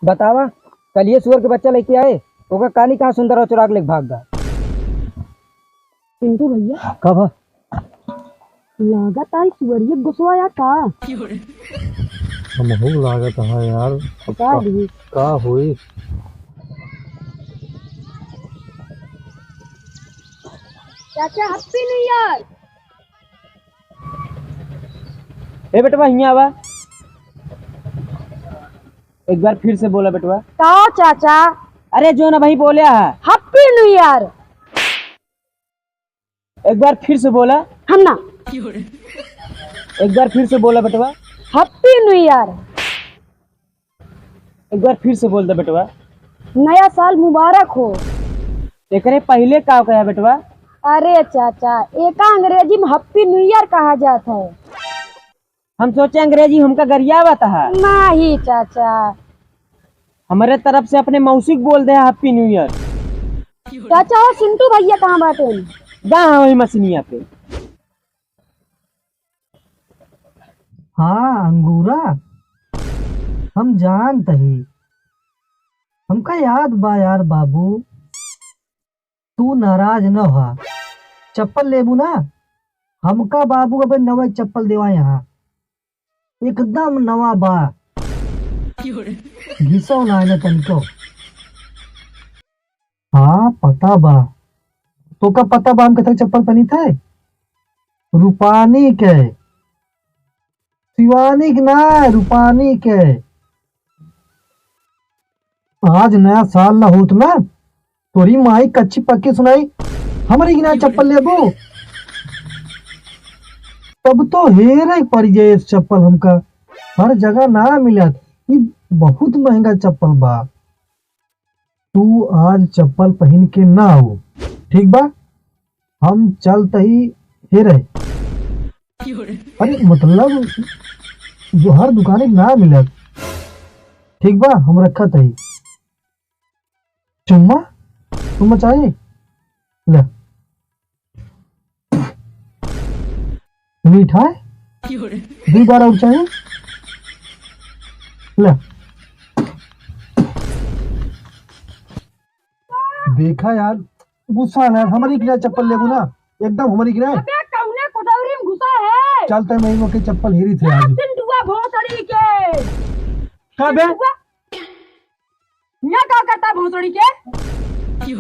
बतावा, कल ये सुअर के बच्चा लेके आए, ओका कहानी कहाँ सुंदर और चुराग लेके भाग गया। पिंटू भैया, कब? लागत आई सुअरिया घुसवाया का। हमहू लागत है यार। अब बता दी का हुई? चाचा हैप्पी न्यू ईयर। ए बेटवा हिया आवा, एक बार फिर से बोला बेटवा। का चाचा? अरे जो ना भाई बोले है, हैप्पी न्यू ईयर। एक बार फिर से बोला। हम ना एक बार फिर से बोला बेटवा। Happy new year. एक बार फिर से बोल दे बेटवा। नया साल मुबारक हो। एकरे पहले का कहा बेटवा? अरे चाचा, एक अंग्रेजी में हैप्पी न्यू ईयर कहा जाता है। हम सोचे अंग्रेजी हमका गरिया आता है। नहीं चाचा। हमारे तरफ से अपने मौसिक बोल दे हैप्पी न्यू ईयर। चाचा वो सिंटू भैया कहाँ बाटे? जहाँ वही मसीनिया पे। हाँ अंगूरा, हम जानत ही। हमका याद बा यार बाबू, तू नाराज न हो। चप्पल लेबू ना? हमका बाबू अब नवा चप्पल देवा यहाँ, एकदम नवा बा। घिसो ना न तनिको। हाँ पता बा, तो का पता बा हम कथा चप्पल पहनी थे? रूपानी के, शिवानी के ना, रूपानी के। आज नया साल ना होत ना, तोरी माई कच्ची पक्की सुनाई हमारी की ना चप्पल लेबो, तब तो हेरे पड़ जाए इस चप्पल। हमका हर जगह ना मिलत, ये बहुत महंगा चप्पल बा। तू आज चप्पल पहन के ना हो, ठीक बा? हम चलते ही हेरे। अरे मतलब जो हर दुकाने ना मिलत, ठीक बा? हम रखत है। चुम्मा चुम्मा चाहिए? ले मिठाई 2 बार और चाहिए? ले देखा यार, गुस्सा ना हमारी गिरा चप्पल लेबू ना, एकदम हमारी गिरा। अबे कौने कोठौरी में घुसा है? चलते महीनों की चप्पल हेरी थे आज। सिंटुआ भोसड़ी के। का बे? यहाँ क्या करता भोसड़ी के? ठीक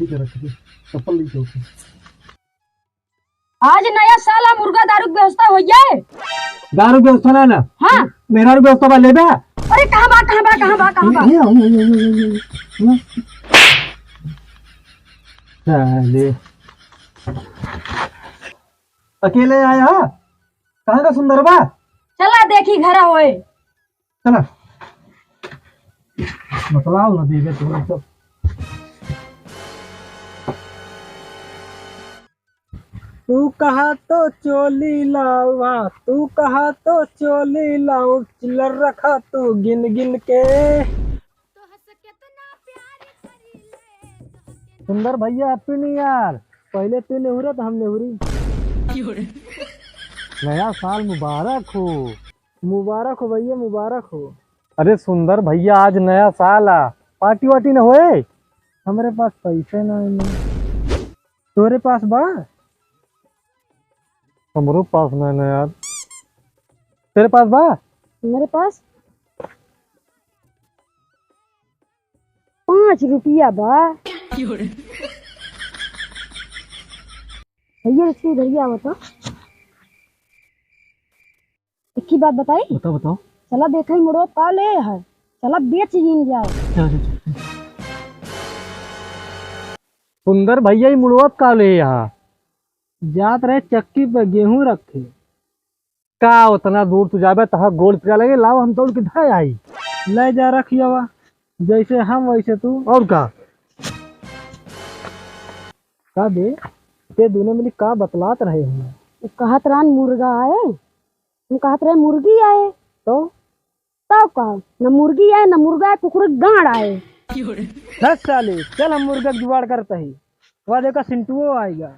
है रख दे, चप्पल नहीं चाहिए। आज नया साल है, मुर्गा दारू की व्यवस्था हो जाए। दारू व्यवस्था ना ना? हाँ। मेरा व्यवस्था बा लेबे? अरे कहाँ बा कहाँ बा कहाँ बा कहाँ बा? चले अकेले आया? कहाँ का सुंदर बा? चला देखी घर होए। चला बतलाओ ना देवे तुम्हें सब। तू कहा तो चोली लावा, तू कहा तो चोली लाओ, चिल्लर रखा तू गिन गिन के। सुंदर भैया हैप्पी न्यू ईयर। पहले तू नेहुरा तो हम नेहुरी। नया साल मुबारक हो। मुबारक हो भैया, मुबारक हो। अरे सुंदर भैया, आज नया साल आ, पार्टी वार्टी न होए? हमारे पास पैसे नहीं। तोरे पास बा? हमरो पास नहीं ना यार। तेरे पास बा? मेरे पास 5 रुपया बा। भैया इसकी भैया बता, एक ही बात बताई। बताओ बताओ। चला देखा ही मुड़ो का ले है, चला बेच गिन जाए। सुंदर भैया ही मुड़वत का ले यहाँ जात रहे चक्की पे गेहूं रखे। का उतना दूर तू जाबे तहा गोल पिया लगे, लाओ हम तोड़ के धाय आई। ले जा रखियवा, जैसे हम वैसे तू। और का बे ते दोनों मिली का बतलात रहे हैं? कहत रहन मुर्गा आए, हम कहत रहे मुर्गी आए। तो तब कहा न मुर्गी आए न मुर्गा आए, कुकुर गांड आए। 10 साले चल हम मुर्गा का जुगाड़ करते ही, वह देखा सिंटुओ आएगा।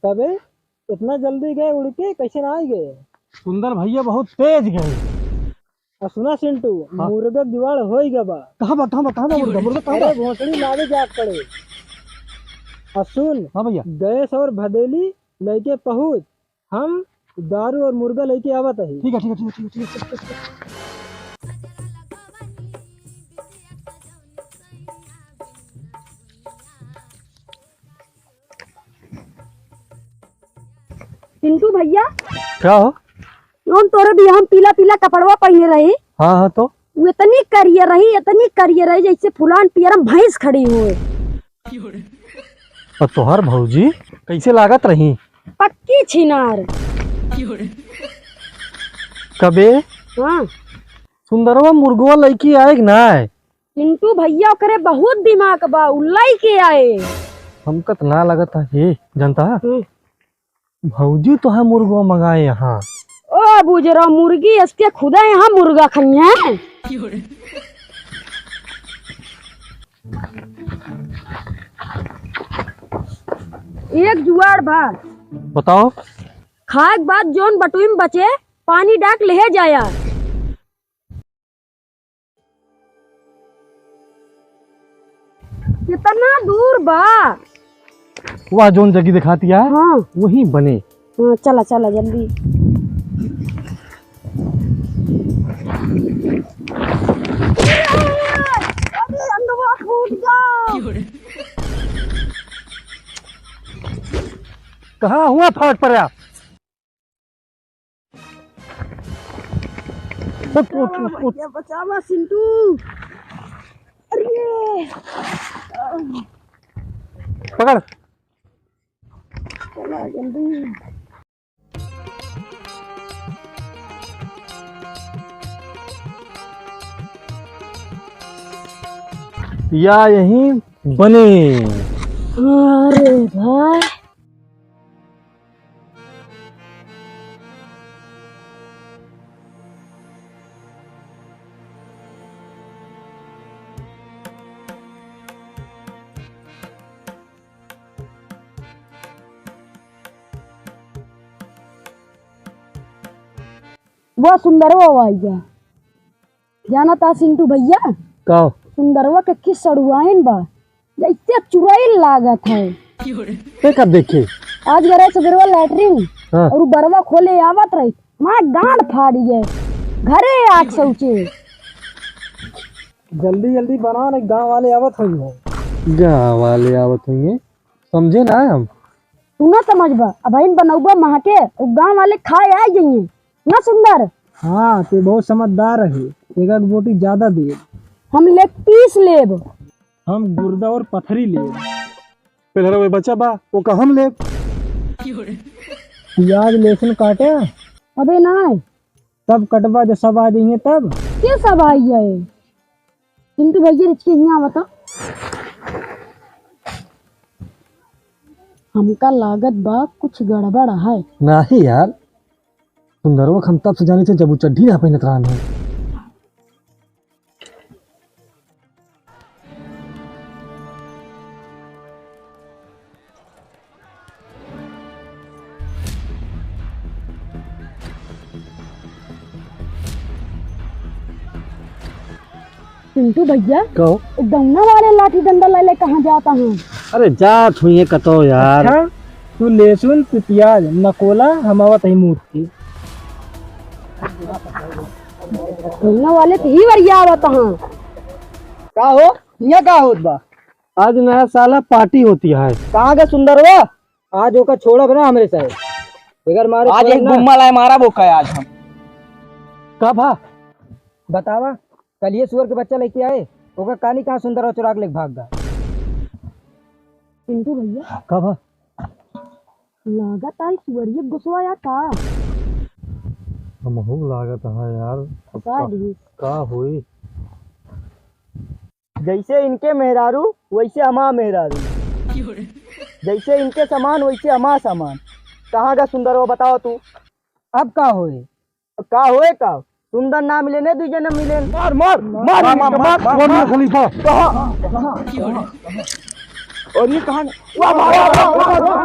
तबे इतना जल्दी गए उड़ के, कैसे ना आ गए? सुंदर भैया बहुत तेज गए। और सुना सिंटू, मुर्गा जुगाड़ हो ही गया बा। कहाँ बा मुर्गा कहाँ बा? भोसड़ी लावे जाग पड़े। और सुन, हाँ भैया, गैस और भदेली लेके पहुँच, हम दारू और मुर्गा लेके आवत है। ठीक है। चिंटू भैया, क्या हो? रोन तोरे भी हम पीला पीला कपड़वा पहने रही। हाँ तो वो इतनी करिए रही जैसे फुलान पियरम भैंस खड़ी हुए। और तोहर भौजी कैसे लागत रही? पक्की छिनार। कबे हाँ, सुंदरवा मुर्गवा लड़की आए कि ना आए? चिंटू भैया करे बहुत दिमाग बा, उल्लाई के आए। हमका तो ना लगता है जनता भौजी तो है मुर्गवा मंगाए यहाँ। ओ बुजरा, मुर्गी इसके खुदा यहाँ मुर्गा खाई है। एक जुआड़ बा, बताओ। खाए के बाद जोन बटुई में बचे पानी डाक ले जाया। कितना दूर बा? वह जोन जगह दिखाती है, हाँ वही बने। हाँ, चला चला जल्दी। अरे अंडवा फूट गया। कहाँ हुआ फाट पड़ा? बचावा सिंटू। अरे पकड़। चला जल्दी। या यहीं बने। अरे भाई, वो सुंदरवा आ गया। जाना था सिंटू भैया, का सुंदरवा के किस सड़ुआइन बा, जैसे चुराइल लागत है। कब देखे? आज गए सगरवा लैटरिन। हाँ। और बरवा खोले आवत रही, माँ गांड फाड़ी है। घरे आग सोचे। जल्दी जल्दी बना, ना गांव वाले आवत होंगे। गांव वाले आवत होंगे, समझे ना हम। तू ना समझ बा, अब इन बनौबा महा के गांव वाले खाए आ जाइए ना सुंदर। हाँ, ते बहुत समझदार है। एक बोटी ज्यादा दे। हम लेग पीस लेब। हम गुर्दा और पथरी ले। पहले बच्चा बा वो का हम ले। प्याज लहसुन काटे? अबे ना, तब कटवा जो सब आ जाइए तब। क्या सब आई जाए? चिंटू भैया रिचके यहाँ बता। हमका लागत बा कुछ गड़बड़ है। नहीं यार, सुंदरवा हम तब से जाने थे जब वो चड्ढी ना पहनत रहा है। चिंटू भैया, कहो। दौना वाले लाठी डंडा ले कहाँ जाता हूँ? अरे जात हुई कतो यार। अच्छा, तू लहसुन प्याज नकोला हम आवत ही मूठ की। दौना वाले तो ही बढ़िया आवत हूँ। का हो यहाँ का होत बा? आज नया साला पार्टी होती है। कहाँ का सुंदरवा? आज ओका छोड़ा बना हमरे साथ बगैर मारे। आज एक गुम्मा लाए मारा बोका है आज हम। कब? हाँ बतावा। कल ये सुअर के बच्चा लेके आए, ओका कहानी कहाँ सुंदरवा चुराग लेके भाग गया। चिंटू भैया, कब? लागत आई सुअरिया गुस्वाया का। हमहू लागत है यार। का हुई? जैसे इनके मेहरारू वैसे हमा मेहरारू, जैसे इनके सामान वैसे हमा सामान। कहाँ का सुंदरवा बताओ तू। अब का हुए? का होए का सुंदर ना मिले ने दूजे न मिले। मार मार मार मार मार मार खलीफा। और ये कहां? वाह वाह वाह